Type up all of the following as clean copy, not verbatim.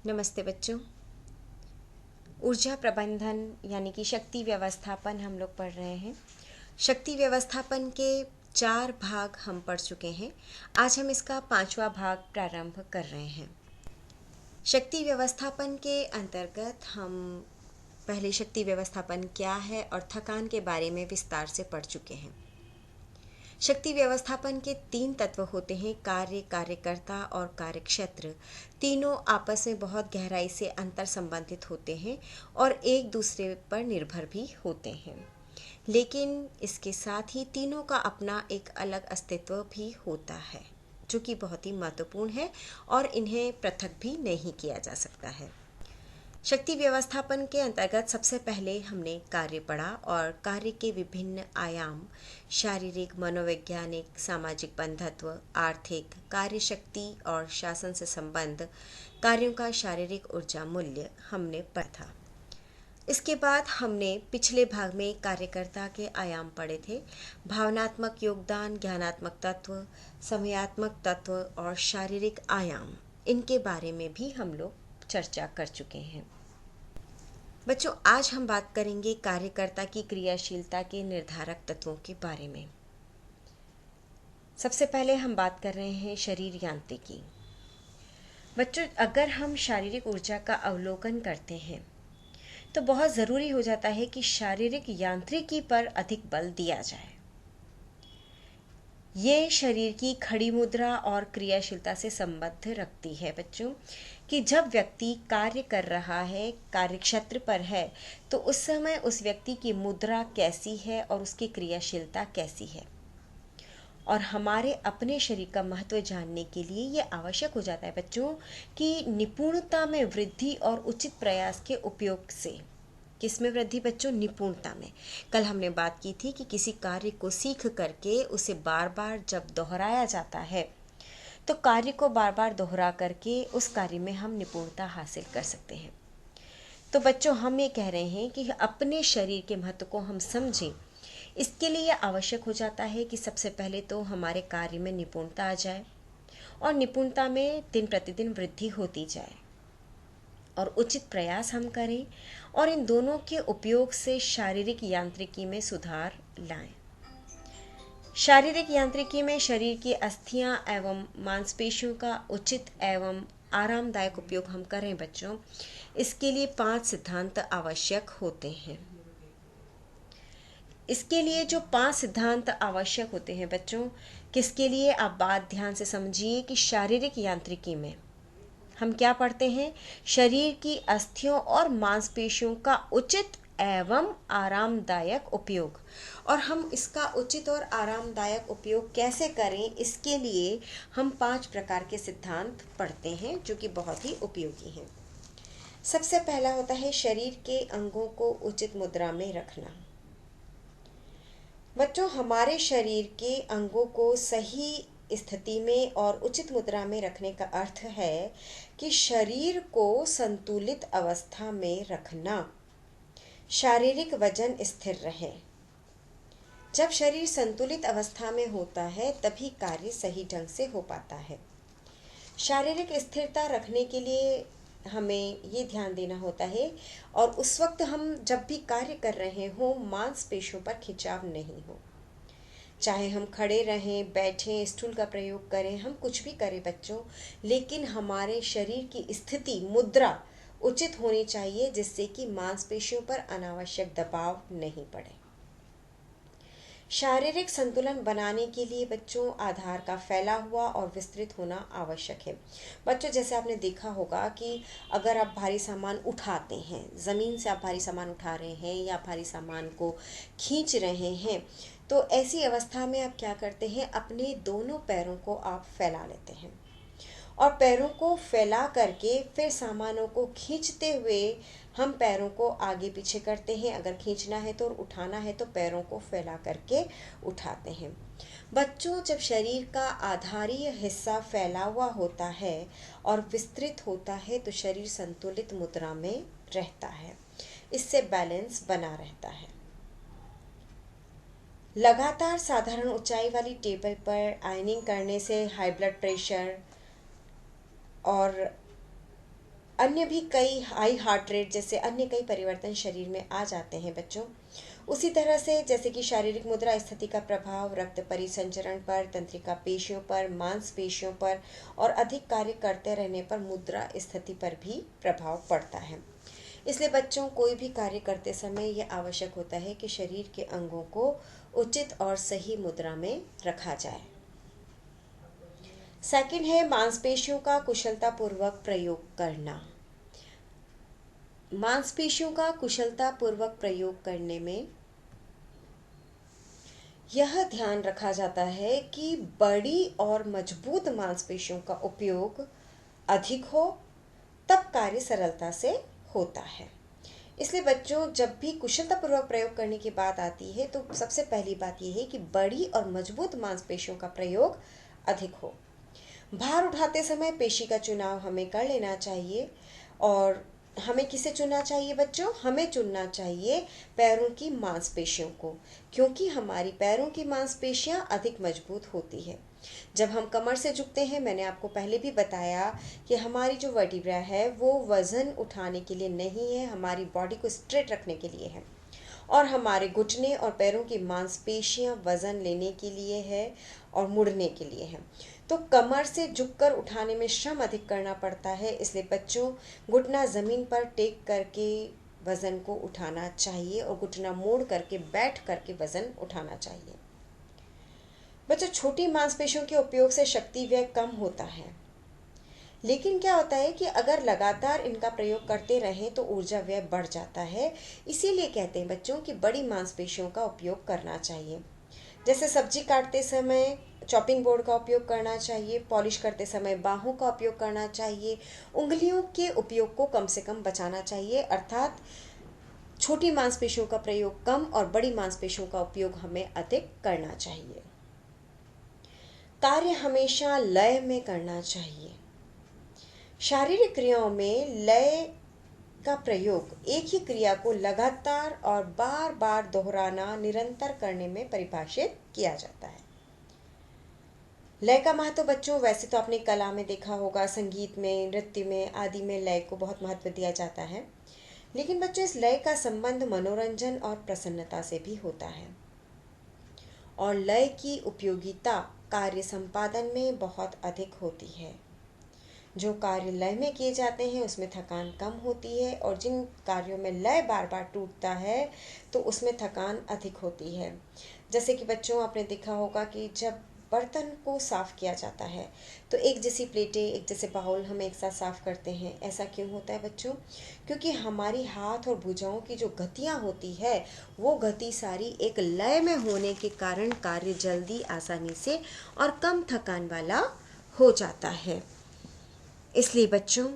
नमस्ते बच्चों। ऊर्जा प्रबंधन यानी कि शक्ति व्यवस्थापन हम लोग पढ़ रहे हैं। शक्ति व्यवस्थापन के 4 भाग हम पढ़ चुके हैं। आज हम इसका 5वां भाग प्रारंभ कर रहे हैं। शक्ति व्यवस्थापन के अंतर्गत हम पहले शक्ति व्यवस्थापन क्या है और थकान के बारे में विस्तार से पढ़ चुके हैं। शक्ति व्यवस्थापन के 3 तत्व होते हैं, कार्य, कार्यकर्ता और कार्यक्षेत्र। तीनों आपस में बहुत गहराई से अंतर संबंधित होते हैं और एक दूसरे पर निर्भर भी होते हैं, लेकिन इसके साथ ही तीनों का अपना एक अलग अस्तित्व भी होता है जो कि बहुत ही महत्वपूर्ण है और इन्हें पृथक भी नहीं किया जा सकता है। शक्ति व्यवस्थापन के अंतर्गत सबसे पहले हमने कार्य पढ़ा और कार्य के विभिन्न आयाम, शारीरिक, मनोवैज्ञानिक, सामाजिक बंधत्व, आर्थिक, कार्य शक्ति और शासन से संबंध, कार्यों का शारीरिक ऊर्जा मूल्य हमने पढ़ा था। इसके बाद हमने पिछले भाग में कार्यकर्ता के आयाम पढ़े थे, भावनात्मक योगदान, ज्ञानात्मक तत्व, समयात्मक तत्व और शारीरिक आयाम। इनके बारे में भी हम लोग चर्चा कर चुके हैं। बच्चों, आज हम बात करेंगे कार्यकर्ता की क्रियाशीलता के निर्धारक तत्वों के बारे में। सबसे पहले हम बात कर रहे हैं शरीर यांत्रिकी। बच्चों, अगर हम शारीरिक ऊर्जा का अवलोकन करते हैं तो बहुत ज़रूरी हो जाता है कि शारीरिक यांत्रिकी पर अधिक बल दिया जाए। ये शरीर की खड़ी मुद्रा और क्रियाशीलता से संबंध रखती है बच्चों, कि जब व्यक्ति कार्य कर रहा है, कार्यक्षेत्र पर है, तो उस समय उस व्यक्ति की मुद्रा कैसी है और उसकी क्रियाशीलता कैसी है। और हमारे अपने शरीर का महत्व जानने के लिए ये आवश्यक हो जाता है बच्चों कि निपुणता में वृद्धि और उचित प्रयास के उपयोग से। किस में वृद्धि बच्चों? निपुणता में। कल हमने बात की थी कि किसी कार्य को सीख करके उसे बार बार जब दोहराया जाता है तो कार्य को बार बार दोहरा करके उस कार्य में हम निपुणता हासिल कर सकते हैं। तो बच्चों, हम ये कह रहे हैं कि अपने शरीर के महत्व को हम समझें। इसके लिए यह आवश्यक हो जाता है कि सबसे पहले तो हमारे कार्य में निपुणता आ जाए और निपुणता में दिन प्रतिदिन वृद्धि होती जाए और उचित प्रयास हम करें और इन दोनों के उपयोग से शारीरिक यांत्रिकी में सुधार लाएं। शारीरिक यांत्रिकी में शरीर की अस्थियां एवं मांसपेशियों का उचित एवं आरामदायक उपयोग हम करें बच्चों। इसके लिए 5 सिद्धांत आवश्यक होते हैं। इसके लिए जो 5 सिद्धांत आवश्यक होते हैं बच्चों, किसके लिए? आप बात ध्यान से समझिए कि शारीरिक यांत्रिकी में हम क्या पढ़ते हैं? शरीर की अस्थियों और मांसपेशियों का उचित एवं आरामदायक उपयोग। और हम इसका उचित और आरामदायक उपयोग कैसे करें, इसके लिए हम 5 प्रकार के सिद्धांत पढ़ते हैं जो कि बहुत ही उपयोगी हैं। सबसे पहला होता है शरीर के अंगों को उचित मुद्रा में रखना। बच्चों, हमारे शरीर के अंगों को सही स्थिति में और उचित मुद्रा में रखने का अर्थ है कि शरीर को संतुलित अवस्था में रखना, शारीरिक वजन स्थिर रहे। जब शरीर संतुलित अवस्था में होता है तभी कार्य सही ढंग से हो पाता है। शारीरिक स्थिरता रखने के लिए हमें ये ध्यान देना होता है और उस वक्त हम जब भी कार्य कर रहे हो मांसपेशियों पर खिंचाव नहीं हो। चाहे हम खड़े रहें, बैठें, स्टूल का प्रयोग करें, हम कुछ भी करें बच्चों, लेकिन हमारे शरीर की स्थिति, मुद्रा उचित होनी चाहिए जिससे कि मांसपेशियों पर अनावश्यक दबाव नहीं पड़े। शारीरिक संतुलन बनाने के लिए बच्चों आधार का फैला हुआ और विस्तृत होना आवश्यक है। बच्चों, जैसे आपने देखा होगा कि अगर आप भारी सामान उठाते हैं, ज़मीन से आप भारी सामान उठा रहे हैं या भारी सामान को खींच रहे हैं, तो ऐसी अवस्था में आप क्या करते हैं? अपने दोनों पैरों को आप फैला लेते हैं और पैरों को फैला करके फिर सामानों को खींचते हुए हम पैरों को आगे पीछे करते हैं। अगर खींचना है तो और उठाना है तो पैरों को फैला करके उठाते हैं। बच्चों, जब शरीर का आधारीय हिस्सा फैला हुआ होता है और विस्तृत होता है तो शरीर संतुलित मुद्रा में रहता है। इससे बैलेंस बना रहता है। लगातार साधारण ऊंचाई वाली टेबल पर आयनिंग करने से हाई ब्लड प्रेशर और अन्य भी कई हाई हार्ट रेट जैसे अन्य कई परिवर्तन शरीर में आ जाते हैं बच्चों। उसी तरह से जैसे कि शारीरिक मुद्रा स्थिति का प्रभाव रक्त परिसंचरण पर, तंत्रिका पेशियों पर, मांसपेशियों पर और अधिक कार्य करते रहने पर मुद्रा स्थिति पर भी प्रभाव पड़ता है। इसलिए बच्चों कोई भी कार्य करते समय यह आवश्यक होता है कि शरीर के अंगों को उचित और सही मुद्रा में रखा जाए। सेकंड है मांसपेशियों का कुशलतापूर्वक प्रयोग करना। मांसपेशियों का कुशलतापूर्वक प्रयोग करने में यह ध्यान रखा जाता है कि बड़ी और मजबूत मांसपेशियों का उपयोग अधिक हो, तब कार्य सरलता से होता है। इसलिए बच्चों जब भी कुशलतापूर्वक प्रयोग करने की बात आती है तो सबसे पहली बात यह है कि बड़ी और मजबूत मांसपेशियों का प्रयोग अधिक हो। भार उठाते समय पेशी का चुनाव हमें कर लेना चाहिए। और हमें किसे चुनना चाहिए बच्चों? हमें चुनना चाहिए पैरों की मांसपेशियों को, क्योंकि हमारी पैरों की मांसपेशियां अधिक मजबूत होती है। जब हम कमर से झुकते हैं, मैंने आपको पहले भी बताया कि हमारी जो वर्टिब्रा है वो वजन उठाने के लिए नहीं है, हमारी बॉडी को स्ट्रेट रखने के लिए है। और हमारे घुटने और पैरों की मांसपेशियां वजन लेने के लिए है और मुड़ने के लिए है। तो कमर से झुककर उठाने में श्रम अधिक करना पड़ता है, इसलिए बच्चों घुटना ज़मीन पर टेक करके वज़न को उठाना चाहिए और घुटना मोड़ करके बैठ करके वज़न उठाना चाहिए। बच्चों छोटी मांसपेशियों के उपयोग से शक्ति व्यय कम होता है, लेकिन क्या होता है कि अगर लगातार इनका प्रयोग करते रहें तो ऊर्जा व्यय बढ़ जाता है। इसीलिए कहते हैं बच्चों कि बड़ी मांसपेशियों का उपयोग करना चाहिए। जैसे सब्जी काटते समय चॉपिंग बोर्ड का उपयोग करना चाहिए, पॉलिश करते समय बाहों का उपयोग करना चाहिए, उंगलियों के उपयोग को कम से कम बचाना चाहिए। अर्थात छोटी मांसपेशियों का प्रयोग कम और बड़ी मांसपेशियों का उपयोग हमें अधिक करना चाहिए। कार्य हमेशा लय में करना चाहिए। शारीरिक क्रियाओं में लय का प्रयोग एक ही क्रिया को लगातार और बार बार दोहराना, निरंतर करने में परिभाषित किया जाता है। लय का महत्व बच्चों वैसे तो आपने कला में देखा होगा, संगीत में, नृत्य में आदि में लय को बहुत महत्व दिया जाता है, लेकिन बच्चों इस लय का संबंध मनोरंजन और प्रसन्नता से भी होता है। और लय की उपयोगिता कार्य संपादन में बहुत अधिक होती है। जो कार्य लय में किए जाते हैं उसमें थकान कम होती है, और जिन कार्यों में लय बार बार टूटता है तो उसमें थकान अधिक होती है। जैसे कि बच्चों आपने देखा होगा कि जब बर्तन को साफ़ किया जाता है तो एक जैसी प्लेटें, एक जैसे बाउल हम एक साथ साफ़ करते हैं। ऐसा क्यों होता है बच्चों? क्योंकि हमारी हाथ और भुजाओं की जो गतियाँ होती है वो गति सारी एक लय में होने के कारण कार्य जल्दी, आसानी से और कम थकान वाला हो जाता है। इसलिए बच्चों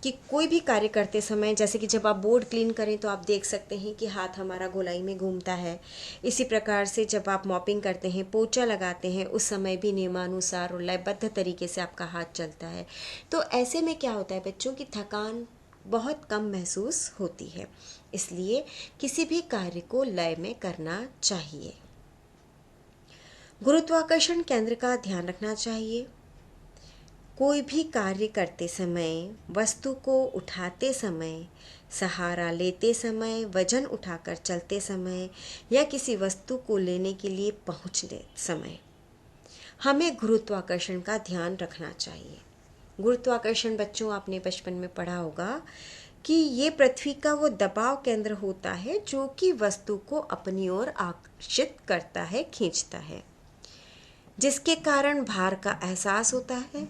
कि कोई भी कार्य करते समय, जैसे कि जब आप बोर्ड क्लीन करें तो आप देख सकते हैं कि हाथ हमारा गोलाई में घूमता है। इसी प्रकार से जब आप मॉपिंग करते हैं, पोछा लगाते हैं, उस समय भी नियमानुसार और लयबद्ध तरीके से आपका हाथ चलता है। तो ऐसे में क्या होता है बच्चों की थकान बहुत कम महसूस होती है। इसलिए किसी भी कार्य को लय में करना चाहिए। गुरुत्वाकर्षण केंद्र का ध्यान रखना चाहिए। कोई भी कार्य करते समय, वस्तु को उठाते समय, सहारा लेते समय, वजन उठाकर चलते समय या किसी वस्तु को लेने के लिए पहुंचते समय हमें गुरुत्वाकर्षण का ध्यान रखना चाहिए। गुरुत्वाकर्षण बच्चों आपने बचपन में पढ़ा होगा कि ये पृथ्वी का वो दबाव केंद्र होता है जो कि वस्तु को अपनी ओर आकर्षित करता है, खींचता है, जिसके कारण भार का एहसास होता है।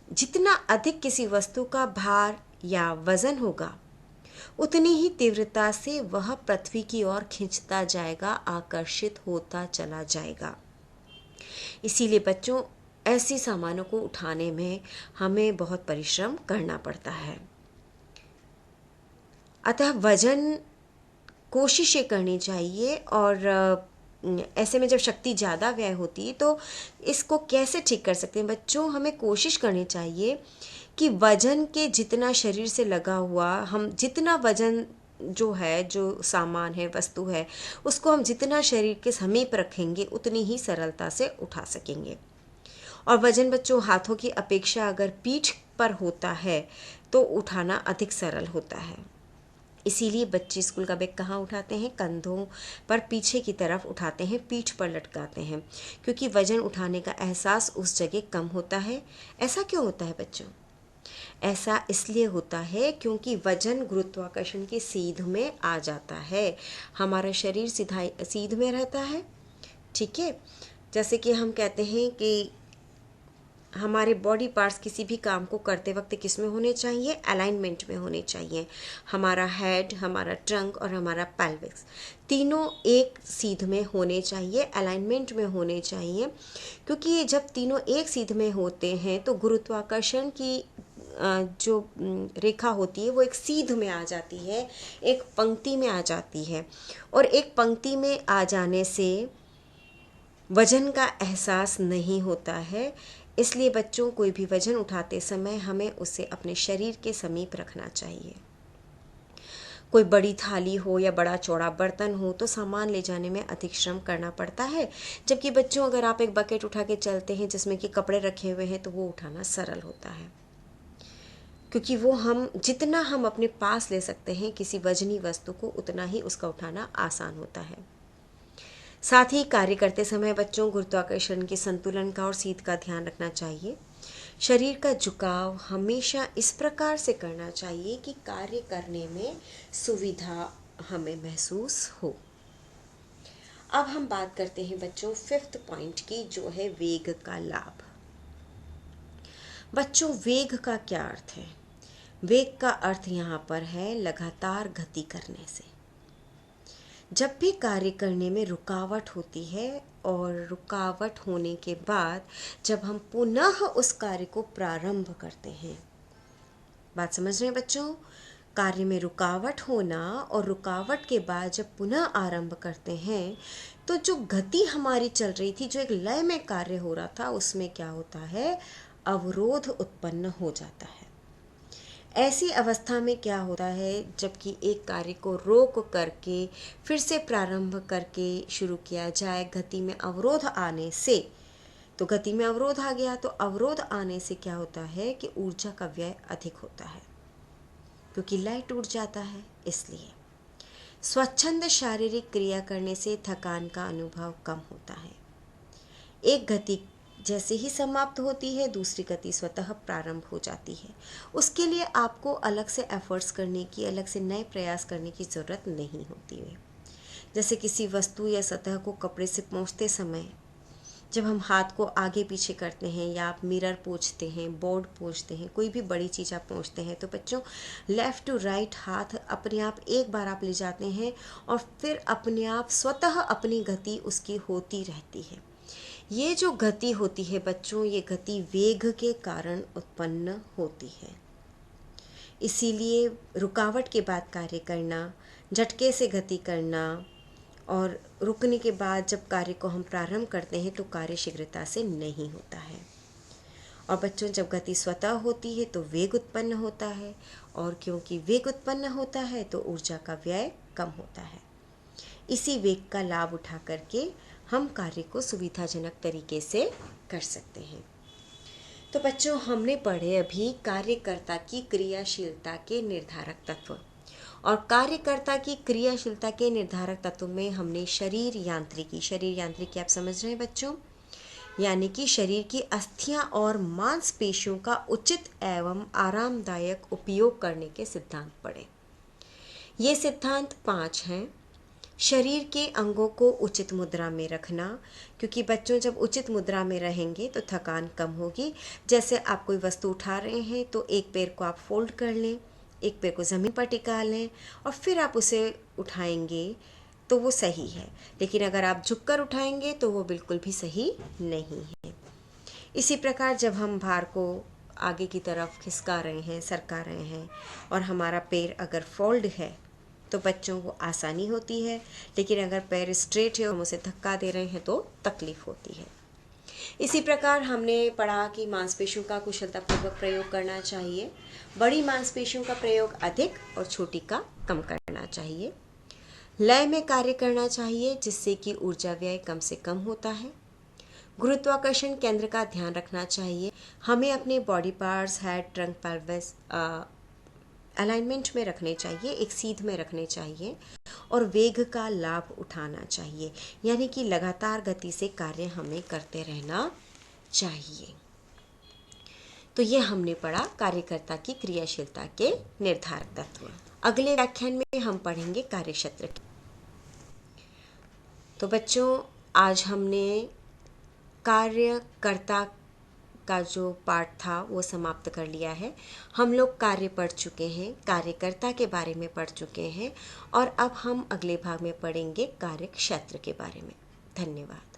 जितना अधिक किसी वस्तु का भार या वजन होगा उतनी ही तीव्रता से वह पृथ्वी की ओर खींचता जाएगा, आकर्षित होता चला जाएगा। इसीलिए बच्चों ऐसी सामानों को उठाने में हमें बहुत परिश्रम करना पड़ता है। अतः वजन कोशिश ये करनी चाहिए, और ऐसे में जब शक्ति ज़्यादा व्यय होती है तो इसको कैसे ठीक कर सकते हैं बच्चों? हमें कोशिश करनी चाहिए कि वजन के जितना शरीर से लगा हुआ, हम जितना वजन जो है, जो सामान है, वस्तु है, उसको हम जितना शरीर के समीप रखेंगे उतनी ही सरलता से उठा सकेंगे। और वजन बच्चों हाथों की अपेक्षा अगर पीठ पर होता है तो उठाना अधिक सरल होता है। इसीलिए बच्चे स्कूल का बैग कहाँ उठाते हैं? कंधों पर पीछे की तरफ उठाते हैं, पीठ पर लटकाते हैं, क्योंकि वजन उठाने का एहसास उस जगह कम होता है। ऐसा क्यों होता है बच्चों? ऐसा इसलिए होता है क्योंकि वजन गुरुत्वाकर्षण की सीध में आ जाता है। हमारा शरीर सीध में रहता है, ठीक है। जैसे कि हम कहते हैं कि हमारे बॉडी पार्ट्स किसी भी काम को करते वक्त किस में होने चाहिए? अलाइनमेंट में होने चाहिए। हमारा हेड, हमारा ट्रंक और हमारा पेल्विक्स तीनों एक सीध में होने चाहिए, अलाइनमेंट में होने चाहिए, क्योंकि ये जब तीनों एक सीध में होते हैं तो गुरुत्वाकर्षण की जो रेखा होती है वो एक सीध में आ जाती है, एक पंक्ति में आ जाती है। और एक पंक्ति में आ जाने से वजन का एहसास नहीं होता है। इसलिए बच्चों, कोई भी वजन उठाते समय हमें उसे अपने शरीर के समीप रखना चाहिए। कोई बड़ी थाली हो या बड़ा चौड़ा बर्तन हो तो सामान ले जाने में अधिक श्रम करना पड़ता है, जबकि बच्चों अगर आप एक बकेट उठा के चलते हैं जिसमें कि कपड़े रखे हुए हैं तो वो उठाना सरल होता है, क्योंकि वो जितना हम अपने पास ले सकते हैं किसी वजनी वस्तु को, उतना ही उसका उठाना आसान होता है। साथ ही कार्य करते समय बच्चों गुरुत्वाकर्षण के संतुलन का और सीध का ध्यान रखना चाहिए। शरीर का झुकाव हमेशा इस प्रकार से करना चाहिए कि कार्य करने में सुविधा हमें महसूस हो। अब हम बात करते हैं बच्चों 5th पॉइंट की, जो है वेग का लाभ। बच्चों, वेग का क्या अर्थ है? वेग का अर्थ यहाँ पर है लगातार गति करने से। जब भी कार्य करने में रुकावट होती है और रुकावट होने के बाद जब हम पुनः उस कार्य को प्रारंभ करते हैं, बात समझ रहे हैं बच्चों? कार्य में रुकावट होना और रुकावट के बाद जब पुनः आरंभ करते हैं तो जो गति हमारी चल रही थी, जो एक लय में कार्य हो रहा था, उसमें क्या होता है? अवरोध उत्पन्न हो जाता है। ऐसी अवस्था में क्या होता है, जबकि एक कार्य को रोक करके फिर से प्रारंभ करके शुरू किया जाए, गति में अवरोध आने से, तो गति में अवरोध आ गया तो अवरोध आने से क्या होता है कि ऊर्जा का व्यय अधिक होता है, क्योंकि लय टूट जाता है। इसलिए स्वच्छंद शारीरिक क्रिया करने से थकान का अनुभव कम होता है। एक गति जैसे ही समाप्त होती है दूसरी गति स्वतः प्रारंभ हो जाती है। उसके लिए आपको अलग से एफर्ट्स करने की, अलग से नए प्रयास करने की ज़रूरत नहीं होती है। जैसे किसी वस्तु या सतह को कपड़े से पोंछते समय जब हम हाथ को आगे पीछे करते हैं, या आप मिरर पोंछते हैं, बोर्ड पोंछते हैं, कोई भी बड़ी चीज़ आप पोंछते हैं, तो बच्चों लेफ़्ट टू राइट हाथ अपने आप एक बार आप ले जाते हैं और फिर अपने आप स्वतः अपनी गति उसकी होती रहती है। ये जो गति होती है बच्चों, ये गति वेग के कारण उत्पन्न होती है। इसीलिए रुकावट के बाद कार्य करना, झटके से गति करना और रुकने के बाद जब कार्य को हम प्रारंभ करते हैं तो कार्य शीघ्रता से नहीं होता है। और बच्चों, जब गति स्वतः होती है तो वेग उत्पन्न होता है, और क्योंकि वेग उत्पन्न होता है तो ऊर्जा का व्यय कम होता है। इसी वेग का लाभ उठा करके हम कार्य को सुविधाजनक तरीके से कर सकते हैं। तो बच्चों, हमने पढ़े अभी कार्यकर्ता की क्रियाशीलता के निर्धारक तत्व, और कार्यकर्ता की क्रियाशीलता के निर्धारक तत्व में हमने शरीर यांत्रिकी आप समझ रहे हैं बच्चों, यानी कि शरीर की अस्थियां और मांसपेशियों का उचित एवं आरामदायक उपयोग करने के सिद्धांत पढ़े। ये सिद्धांत 5 हैं। शरीर के अंगों को उचित मुद्रा में रखना, क्योंकि बच्चों जब उचित मुद्रा में रहेंगे तो थकान कम होगी। जैसे आप कोई वस्तु उठा रहे हैं तो एक पैर को आप फोल्ड कर लें, एक पैर को ज़मीन पर टिका लें और फिर आप उसे उठाएंगे तो वो सही है, लेकिन अगर आप झुककर उठाएंगे तो वो बिल्कुल भी सही नहीं है। इसी प्रकार जब हम भार को आगे की तरफ खिसका रहे हैं, सरका रहे हैं, और हमारा पैर अगर फोल्ड है तो बच्चों को आसानी होती है, लेकिन अगर पैर स्ट्रेट है और हम उसे धक्का दे रहे हैं तो तकलीफ होती है। इसी प्रकार हमने पढ़ा कि मांसपेशियों का कुशलतापूर्वक प्रयोग करना चाहिए, बड़ी मांसपेशियों का प्रयोग अधिक और छोटी का कम करना चाहिए। लय में कार्य करना चाहिए जिससे कि ऊर्जा व्यय कम से कम होता है। गुरुत्वाकर्षण केंद्र का ध्यान रखना चाहिए। हमें अपने body parts, head, trunk, pelvis alignment में रखने चाहिए, एक सीध में रखने चाहिए और वेग का लाभ उठाना चाहिए, यानी कि लगातार गति से कार्य हमें करते रहना चाहिए। तो ये हमने पढ़ा कार्यकर्ता की क्रियाशीलता के निर्धारक तत्व। अगले व्याख्यान में हम पढ़ेंगे कार्यक्षेत्र। तो बच्चों, आज हमने कार्यकर्ता का जो पार्ट था वो समाप्त कर लिया है। हम लोग कार्य पढ़ चुके हैं, कार्यकर्ता के बारे में पढ़ चुके हैं और अब हम अगले भाग में पढ़ेंगे कार्यक्षेत्र के बारे में। धन्यवाद।